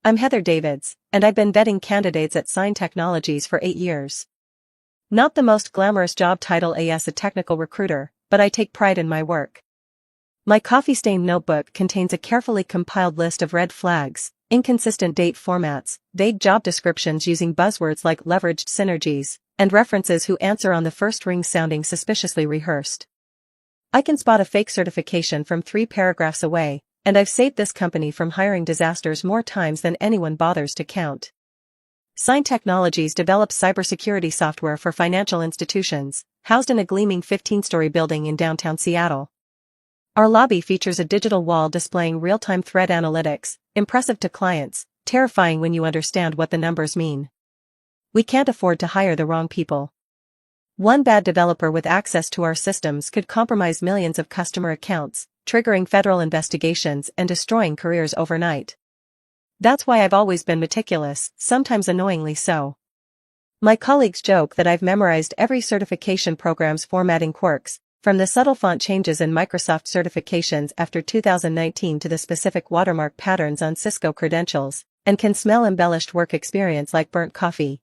I'm Heather Davids, and I've been vetting candidates at Sign Technologies for 8 years. Not the most glamorous job title as a technical recruiter, but I take pride in my work. My coffee-stained notebook contains a carefully compiled list of red flags, inconsistent date formats, vague job descriptions using buzzwords like leveraged synergies, and references who answer on the first ring sounding suspiciously rehearsed. I can spot a fake certification from 3 paragraphs away, and I've saved this company from hiring disasters more times than anyone bothers to count. Sign Technologies develops cybersecurity software for financial institutions, housed in a gleaming 15-story building in downtown Seattle. Our lobby features a digital wall displaying real-time threat analytics, impressive to clients, terrifying when you understand what the numbers mean. We can't afford to hire the wrong people. One bad developer with access to our systems could compromise millions of customer accounts, triggering federal investigations and destroying careers overnight. That's why I've always been meticulous, sometimes annoyingly so. My colleagues joke that I've memorized every certification program's formatting quirks, from the subtle font changes in Microsoft certifications after 2019 to the specific watermark patterns on Cisco credentials, and can smell embellished work experience like burnt coffee.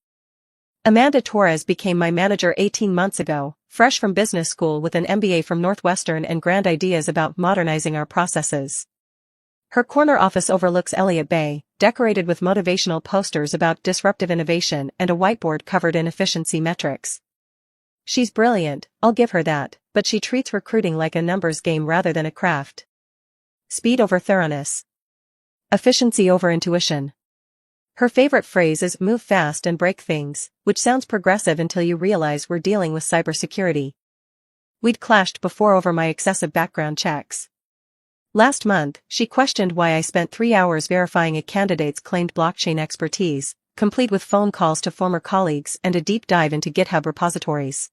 Amanda Torres became my manager 18 months ago, fresh from business school with an MBA from Northwestern and grand ideas about modernizing our processes. Her corner office overlooks Elliott Bay, decorated with motivational posters about disruptive innovation and a whiteboard covered in efficiency metrics. She's brilliant, I'll give her that, but she treats recruiting like a numbers game rather than a craft. Speed over thoroughness. Efficiency over intuition. Her favorite phrase is "move fast and break things," which sounds progressive until you realize we're dealing with cybersecurity. We'd clashed before over my excessive background checks. Last month, she questioned why I spent 3 hours verifying a candidate's claimed blockchain expertise, complete with phone calls to former colleagues and a deep dive into GitHub repositories.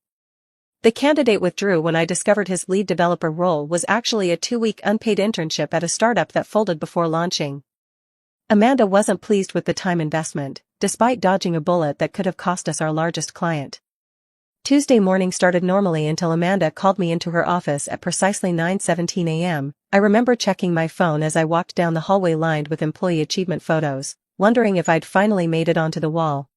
The candidate withdrew when I discovered his lead developer role was actually a 2-week unpaid internship at a startup that folded before launching. Amanda wasn't pleased with the time investment, despite dodging a bullet that could have cost us our largest client. Tuesday morning started normally until Amanda called me into her office at precisely 9:17 a.m. I remember checking my phone as I walked down the hallway lined with employee achievement photos, wondering if I'd finally made it onto the wall.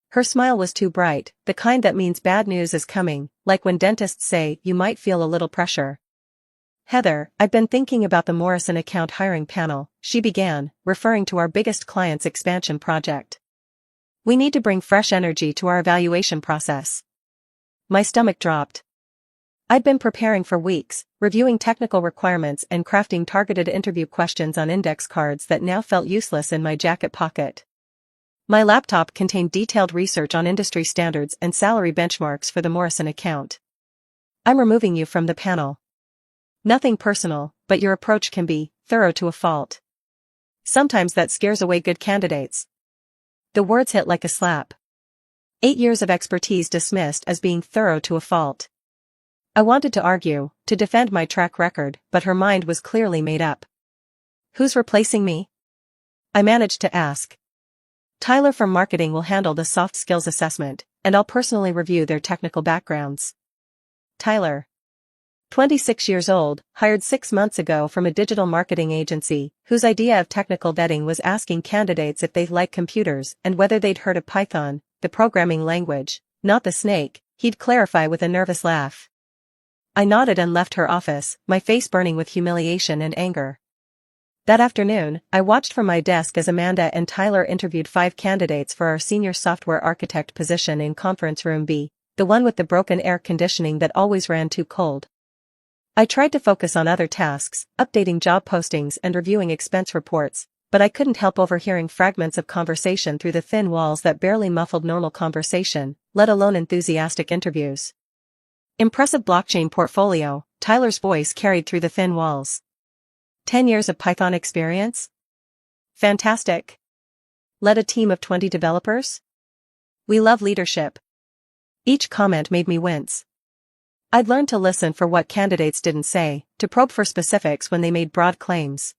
Her smile was too bright, the kind that means bad news is coming, like when dentists say you might feel a little pressure. "Heather, I've been thinking about the Morrison account hiring panel," she began, referring to our biggest client's expansion project. "We need to bring fresh energy to our evaluation process." My stomach dropped. I'd been preparing for weeks, reviewing technical requirements and crafting targeted interview questions on index cards that now felt useless in my jacket pocket. My laptop contained detailed research on industry standards and salary benchmarks for the Morrison account. "I'm removing you from the panel. Nothing personal, but your approach can be thorough to a fault. Sometimes that scares away good candidates." The words hit like a slap. 8 years of expertise dismissed as being thorough to a fault. I wanted to argue, to defend my track record, but her mind was clearly made up. "Who's replacing me?" I managed to ask. "Tyler from marketing will handle the soft skills assessment, and I'll personally review their technical backgrounds." Tyler, 26 years old, hired 6 months ago from a digital marketing agency, whose idea of technical vetting was asking candidates if they like computers and whether they'd heard of Python, the programming language, not the snake, he'd clarify with a nervous laugh. I nodded and left her office, my face burning with humiliation and anger. That afternoon, I watched from my desk as Amanda and Tyler interviewed 5 candidates for our senior software architect position in Conference Room B, the one with the broken air conditioning that always ran too cold. I tried to focus on other tasks, updating job postings and reviewing expense reports, but I couldn't help overhearing fragments of conversation through the thin walls that barely muffled normal conversation, let alone enthusiastic interviews. "Impressive blockchain portfolio," Tyler's voice carried through the thin walls. 10 years of Python experience? Fantastic. Led a team of 20 developers? We love leadership. Each comment made me wince. I'd learned to listen for what candidates didn't say, to probe for specifics when they made broad claims.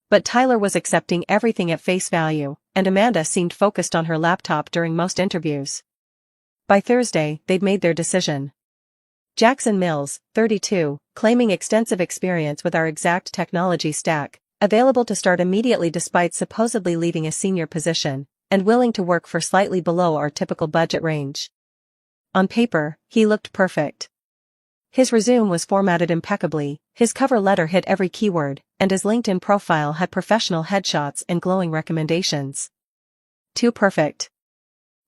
But Tyler was accepting everything at face value, and Amanda seemed focused on her laptop during most interviews. By Thursday, they'd made their decision. Jackson Mills, 32, claiming extensive experience with our exact technology stack, Available to start immediately despite supposedly leaving a senior position, and willing to work for slightly below our typical budget range. On paper, he looked perfect. His resume was formatted impeccably, his cover letter hit every keyword, and his LinkedIn profile had professional headshots and glowing recommendations. Too perfect.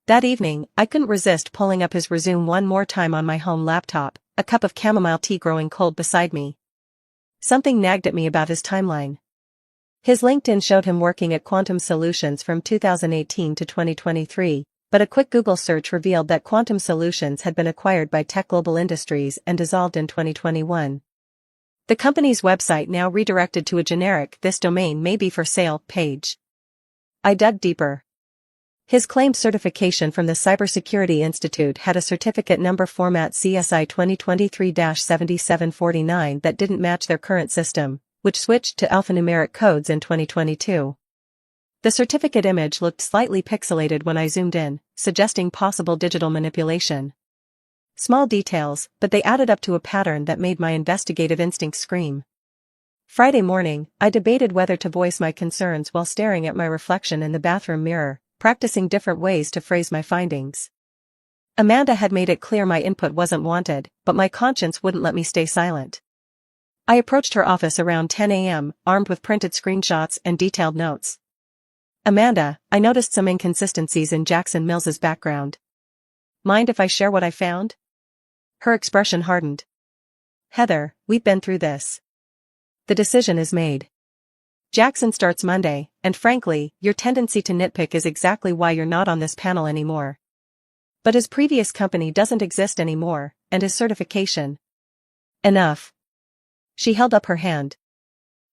That evening, I couldn't resist pulling up his resume one more time on my home laptop, a cup of chamomile tea growing cold beside me. Something nagged at me about his timeline. His LinkedIn showed him working at Quantum Solutions from 2018 to 2023, but a quick Google search revealed that Quantum Solutions had been acquired by Tech Global Industries and dissolved in 2021. The company's website now redirected to a generic "this domain may be for sale" page. I dug deeper. His claimed certification from the Cybersecurity Institute had a certificate number format CSI 2023-7749 that didn't match their current system, which switched to alphanumeric codes in 2022. The certificate image looked slightly pixelated when I zoomed in, suggesting possible digital manipulation. Small details, but they added up to a pattern that made my investigative instincts scream. Friday morning, I debated whether to voice my concerns while staring at my reflection in the bathroom mirror, practicing different ways to phrase my findings. Amanda had made it clear my input wasn't wanted, but my conscience wouldn't let me stay silent. I approached her office around 10 a.m., armed with printed screenshots and detailed notes. "Amanda, I noticed some inconsistencies in Jackson Mills's background. Mind if I share what I found?" Her expression hardened. "Heather, we've been through this. The decision is made. Jackson starts Monday, and frankly, your tendency to nitpick is exactly why you're not on this panel anymore. But his previous company doesn't exist anymore, and his certification." "Enough." She held up her hand.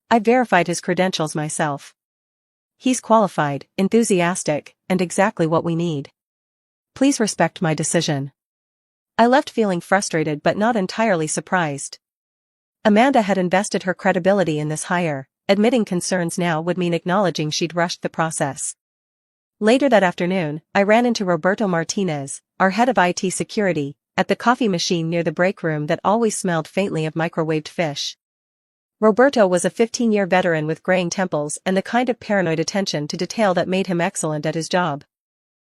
"I verified his credentials myself. He's qualified, enthusiastic, and exactly what we need. Please respect my decision." I left feeling frustrated but not entirely surprised. Amanda had invested her credibility in this hire. Admitting concerns now would mean acknowledging she'd rushed the process. Later that afternoon, I ran into Roberto Martinez, our head of IT security, at the coffee machine near the break room that always smelled faintly of microwaved fish. Roberto was a 15-year veteran with graying temples and the kind of paranoid attention to detail that made him excellent at his job.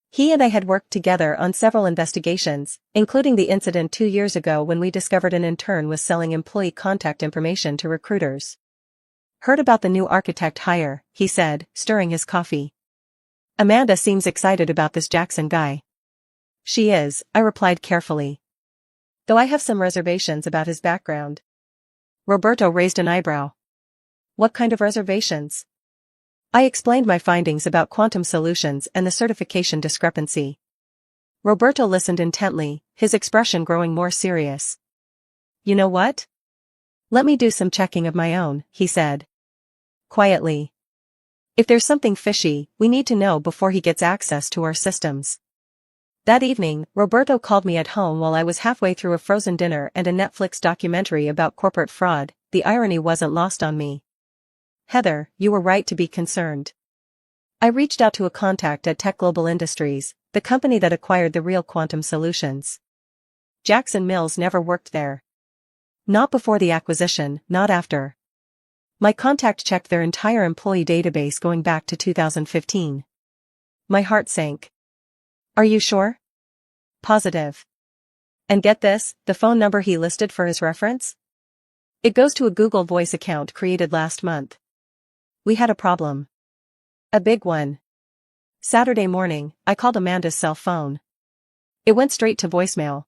He and I had worked together on several investigations, including the incident 2 years ago when we discovered an intern was selling employee contact information to recruiters. "Heard about the new architect hire," he said, stirring his coffee. "Amanda seems excited about this Jackson guy." "She is," I replied carefully. "Though I have some reservations about his background." Roberto raised an eyebrow. "What kind of reservations?" I explained my findings about Quantum Solutions and the certification discrepancy. Roberto listened intently, his expression growing more serious. "You know what? Let me do some checking of my own," he said. Quietly. "If there's something fishy, we need to know before he gets access to our systems." That evening, Roberto called me at home while I was halfway through a frozen dinner and a Netflix documentary about corporate fraud. The irony wasn't lost on me. "Heather, you were right to be concerned. I reached out to a contact at Tech Global Industries, the company that acquired the real Quantum Solutions. Jackson Mills never worked there. Not before the acquisition, not after. My contact checked their entire employee database going back to 2015. My heart sank. "Are you sure?" "Positive. And get this, the phone number he listed for his reference? It goes to a Google Voice account created last month. We had a problem. A big one." Saturday morning, I called Amanda's cell phone. It went straight to voicemail.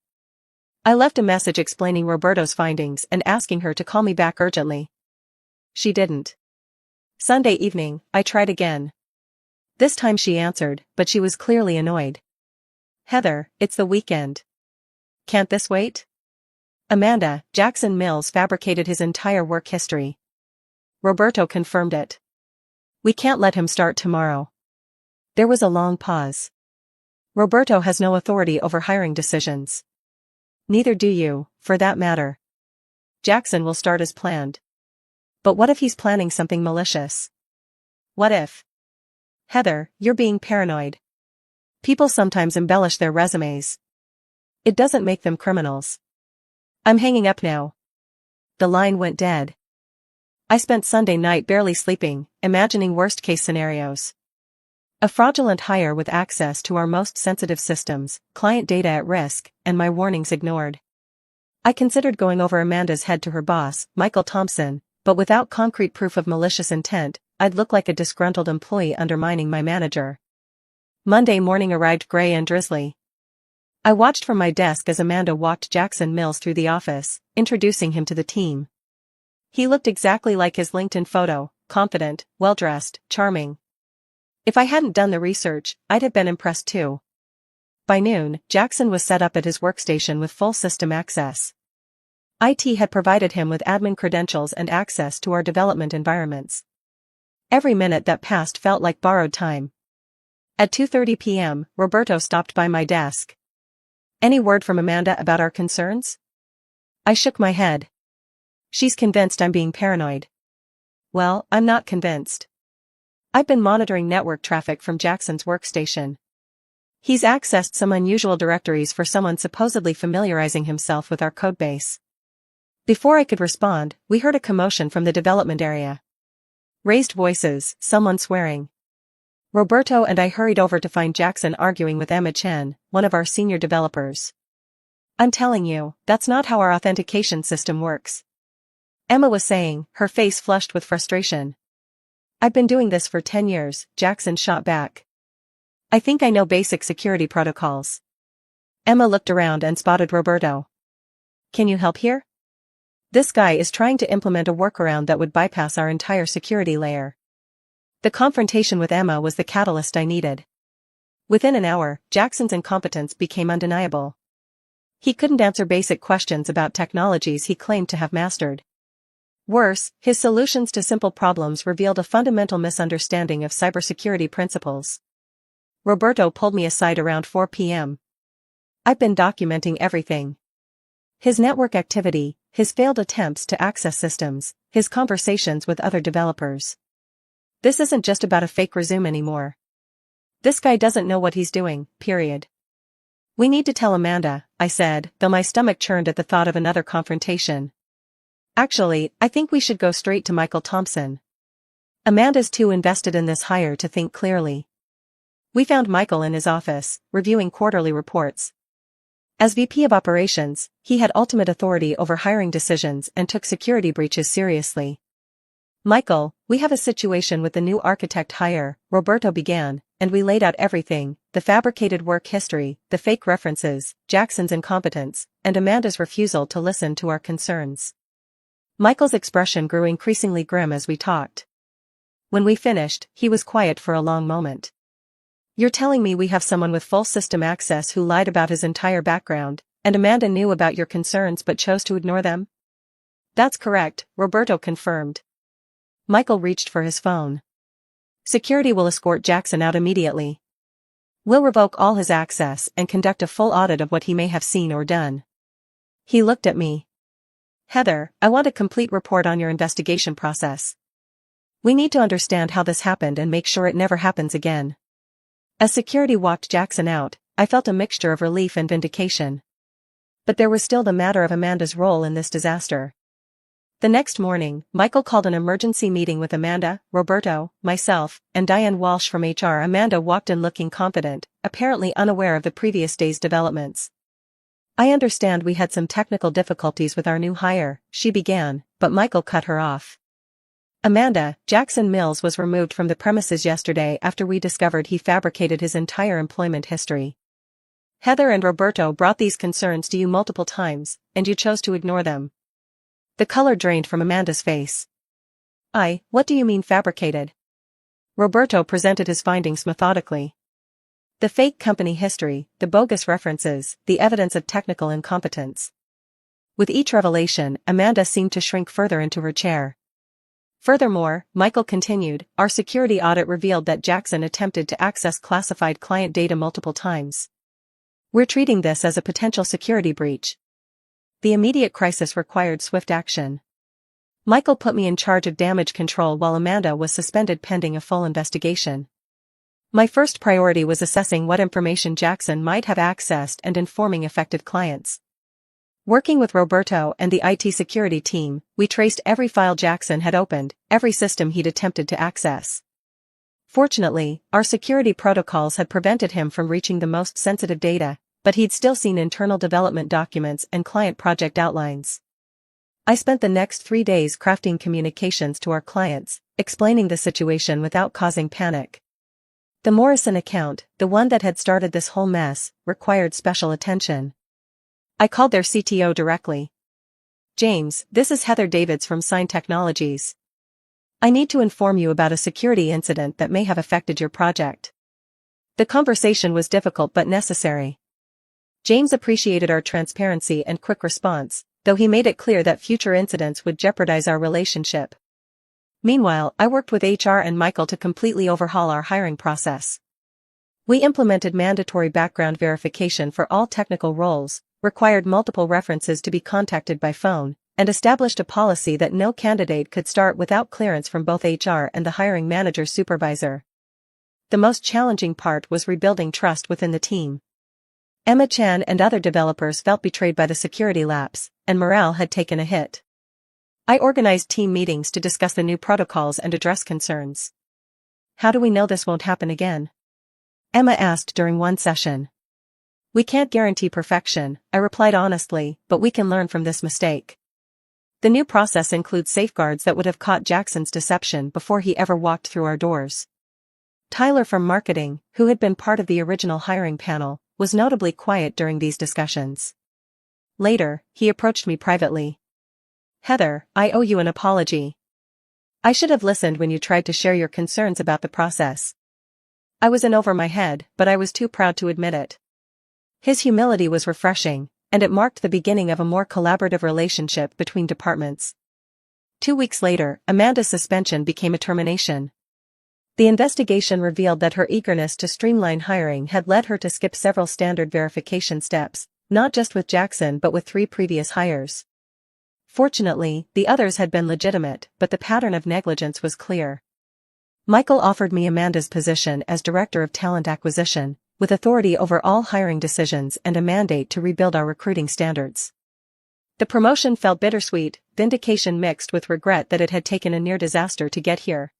I left a message explaining Roberto's findings and asking her to call me back urgently. She didn't. Sunday evening, I tried again. This time she answered, but she was clearly annoyed. "Heather, it's the weekend. Can't this wait?" "Amanda, Jackson Mills fabricated his entire work history. Roberto confirmed it. We can't let him start tomorrow." There was a long pause. "Roberto has no authority over hiring decisions. Neither do you, for that matter. Jackson will start as planned. But what if he's planning something malicious? What if?" "Heather, you're being paranoid. People sometimes embellish their resumes. It doesn't make them criminals." I'm hanging up now. The line went dead. I spent Sunday night barely sleeping, imagining worst-case scenarios. A fraudulent hire with access to our most sensitive systems, client data at risk, and my warnings ignored. I considered going over Amanda's head to her boss, Michael Thompson, but without concrete proof of malicious intent, I'd look like a disgruntled employee undermining my manager. Monday morning arrived gray and drizzly. I watched from my desk as Amanda walked Jackson Mills through the office, introducing him to the team. He looked exactly like his LinkedIn photo, confident, well-dressed, charming. If I hadn't done the research, I'd have been impressed too. By noon, Jackson was set up at his workstation with full system access. IT had provided him with admin credentials and access to our development environments. Every minute that passed felt like borrowed time. At 2:30 p.m., Roberto stopped by my desk. "Any word from Amanda about our concerns?" I shook my head. "She's convinced I'm being paranoid." "Well, I'm not convinced. I've been monitoring network traffic from Jackson's workstation. He's accessed some unusual directories for someone supposedly familiarizing himself with our codebase." Before I could respond, we heard a commotion from the development area. Raised voices, someone swearing. Roberto and I hurried over to find Jackson arguing with Emma Chen, one of our senior developers. "I'm telling you, that's not how our authentication system works," Emma was saying, her face flushed with frustration. "I've been doing this for 10 years, Jackson shot back. "I think I know basic security protocols." Emma looked around and spotted Roberto. "Can you help here? This guy is trying to implement a workaround that would bypass our entire security layer." The confrontation with Emma was the catalyst I needed. Within an hour, Jackson's incompetence became undeniable. He couldn't answer basic questions about technologies he claimed to have mastered. Worse, his solutions to simple problems revealed a fundamental misunderstanding of cybersecurity principles. Roberto pulled me aside around 4 p.m. "I've been documenting everything. His network activity, his failed attempts to access systems, his conversations with other developers. This isn't just about a fake resume anymore. This guy doesn't know what he's doing, period." "We need to tell Amanda," I said, though my stomach churned at the thought of another confrontation. "Actually, I think we should go straight to Michael Thompson. Amanda's too invested in this hire to think clearly." We found Michael in his office, reviewing quarterly reports. As VP of Operations, he had ultimate authority over hiring decisions and took security breaches seriously. "Michael, we have a situation with the new architect hire," Roberto began, and we laid out everything: the fabricated work history, the fake references, Jackson's incompetence, and Amanda's refusal to listen to our concerns. Michael's expression grew increasingly grim as we talked. When we finished, he was quiet for a long moment. "You're telling me we have someone with full system access who lied about his entire background, and Amanda knew about your concerns but chose to ignore them?" "That's correct," Roberto confirmed. Michael reached for his phone. "Security will escort Jackson out immediately. We'll revoke all his access and conduct a full audit of what he may have seen or done." He looked at me. "Heather, I want a complete report on your investigation process. We need to understand how this happened and make sure it never happens again." As security walked Jackson out, I felt a mixture of relief and vindication. But there was still the matter of Amanda's role in this disaster. The next morning, Michael called an emergency meeting with Amanda, Roberto, myself, and Diane Walsh from HR. Amanda walked in looking confident, apparently unaware of the previous day's developments. "I understand we had some technical difficulties with our new hire," she began, but Michael cut her off. "Amanda, Jackson Mills was removed from the premises yesterday after we discovered he fabricated his entire employment history. Heather and Roberto brought these concerns to you multiple times, and you chose to ignore them." The color drained from Amanda's face. What do you mean fabricated?" Roberto presented his findings methodically. The fake company history, the bogus references, the evidence of technical incompetence. With each revelation, Amanda seemed to shrink further into her chair. "Furthermore," Michael continued, "our security audit revealed that Jackson attempted to access classified client data multiple times. We're treating this as a potential security breach. The immediate crisis required swift action." Michael put me in charge of damage control while Amanda was suspended pending a full investigation. My first priority was assessing what information Jackson might have accessed and informing affected clients. Working with Roberto and the IT security team, we traced every file Jackson had opened, every system he'd attempted to access. Fortunately, our security protocols had prevented him from reaching the most sensitive data, but he'd still seen internal development documents and client project outlines. I spent the next 3 days crafting communications to our clients, explaining the situation without causing panic. The Morrison account, the one that had started this whole mess, required special attention. I called their CTO directly. "James, this is Heather Davids from Sign Technologies. I need to inform you about a security incident that may have affected your project." The conversation was difficult but necessary. James appreciated our transparency and quick response, though he made it clear that future incidents would jeopardize our relationship. Meanwhile, I worked with HR and Michael to completely overhaul our hiring process. We implemented mandatory background verification for all technical roles, required multiple references to be contacted by phone, and established a policy that no candidate could start without clearance from both HR and the hiring manager's supervisor. The most challenging part was rebuilding trust within the team. Emma Chan and other developers felt betrayed by the security lapse, and morale had taken a hit. I organized team meetings to discuss the new protocols and address concerns. "How do we know this won't happen again?" Emma asked during one session. "We can't guarantee perfection," I replied honestly, "but we can learn from this mistake." The new process includes safeguards that would have caught Jackson's deception before he ever walked through our doors. Tyler from marketing, who had been part of the original hiring panel, was notably quiet during these discussions. Later, he approached me privately. "Heather, I owe you an apology. I should have listened when you tried to share your concerns about the process. I was in over my head, but I was too proud to admit it." His humility was refreshing, and it marked the beginning of a more collaborative relationship between departments. 2 weeks later, Amanda's suspension became a termination. The investigation revealed that her eagerness to streamline hiring had led her to skip several standard verification steps, not just with Jackson but with 3 previous hires. Fortunately, the others had been legitimate, but the pattern of negligence was clear. Michael offered me Amanda's position as Director of Talent Acquisition, with authority over all hiring decisions and a mandate to rebuild our recruiting standards. The promotion felt bittersweet, vindication mixed with regret that it had taken a near disaster to get here.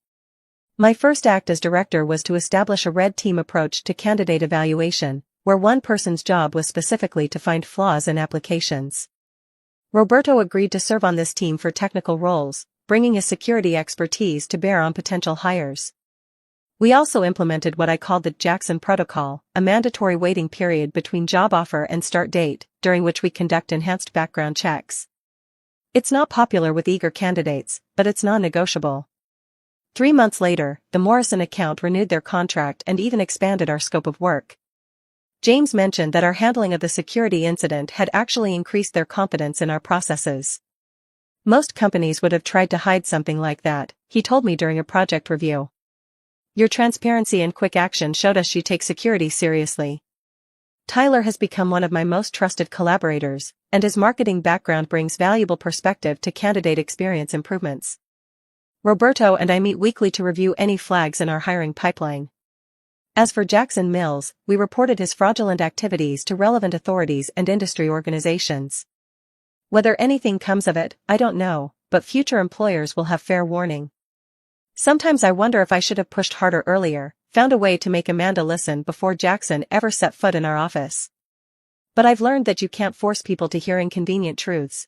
My first act as director was to establish a red team approach to candidate evaluation, where one person's job was specifically to find flaws in applications. Roberto agreed to serve on this team for technical roles, bringing his security expertise to bear on potential hires. We also implemented what I called the Jackson Protocol, a mandatory waiting period between job offer and start date, during which we conduct enhanced background checks. It's not popular with eager candidates, but it's non-negotiable. 3 months later, the Morrison account renewed their contract and even expanded our scope of work. James mentioned that our handling of the security incident had actually increased their confidence in our processes. "Most companies would have tried to hide something like that," he told me during a project review. "Your transparency and quick action showed us you take security seriously." Tyler has become one of my most trusted collaborators, and his marketing background brings valuable perspective to candidate experience improvements. Roberto and I meet weekly to review any flags in our hiring pipeline. As for Jackson Mills, we reported his fraudulent activities to relevant authorities and industry organizations. Whether anything comes of it, I don't know, but future employers will have fair warning. Sometimes I wonder if I should have pushed harder earlier, found a way to make Amanda listen before Jackson ever set foot in our office. But I've learned that you can't force people to hear inconvenient truths.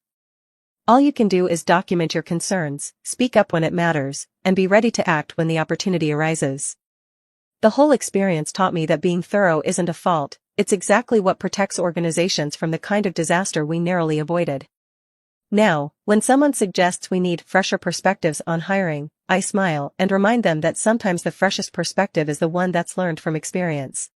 All you can do is document your concerns, speak up when it matters, and be ready to act when the opportunity arises. The whole experience taught me that being thorough isn't a fault, it's exactly what protects organizations from the kind of disaster we narrowly avoided. Now, when someone suggests we need fresher perspectives on hiring, I smile and remind them that sometimes the freshest perspective is the one that's learned from experience.